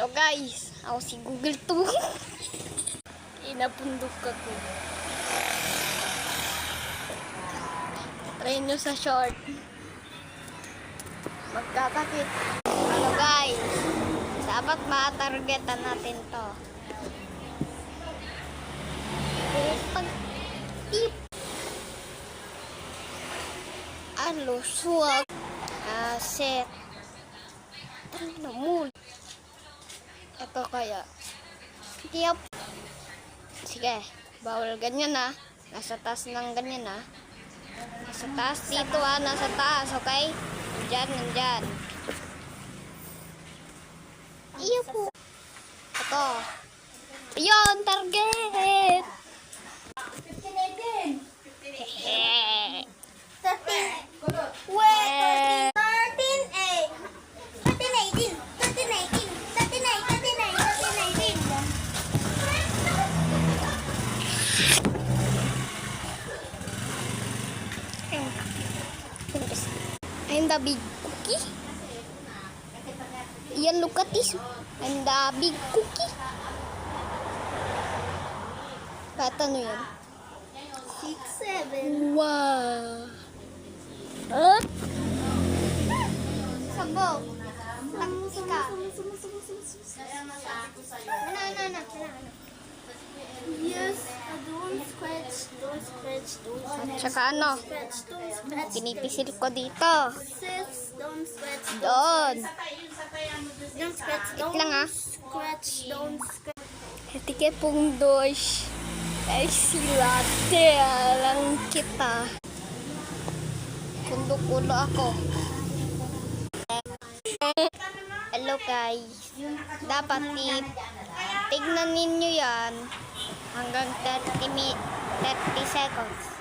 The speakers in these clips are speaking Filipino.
So guys, ako si Google to. Inapundok ako. Try nyo sa short. Magkakakit. Ano guys, dapat ma-targetan natin to. Pag-tip. Ano, swag. Set. Ano mo? Ito kaya. Tiyap. Sige, bawal ganyan ah. Nasa taas ng ganyan ah. Nasa taas dito ah, nasa taas, okay? Nandyan. Iyo po. Ito. Ayun, target! Hehe. 13. Wait, 13, 18. 13. I'm the big cookie. Yan, look at this. I'm the big cookie. Kahit ano yan? 6, 7. Wow. Sabog. Takti ka. Ano. Yes, don't scratch. At saka ano? Pinipisil ko dito. Sis, don't scratch. Doon. Don't scratch. Wait lang ah. Don't scratch. Hetike pong dos. Ay silate. Alang kita. Kundo-kulo ako. Hello guys. Dapat tignan ninyo yan hanggang 30 seconds.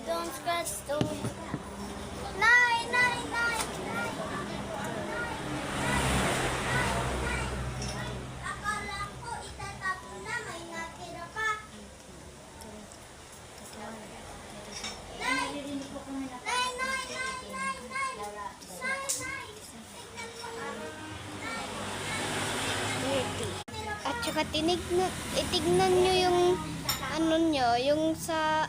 Don't scratch. Nine. Akala ko itatapon na, may natira pa. Nine. At saka itignan nyo yung ano nyo, yung sa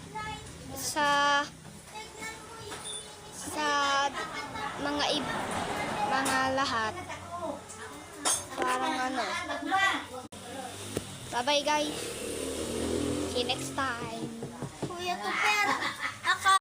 mga lahat. Parang ano. Bye bye guys. See you next time.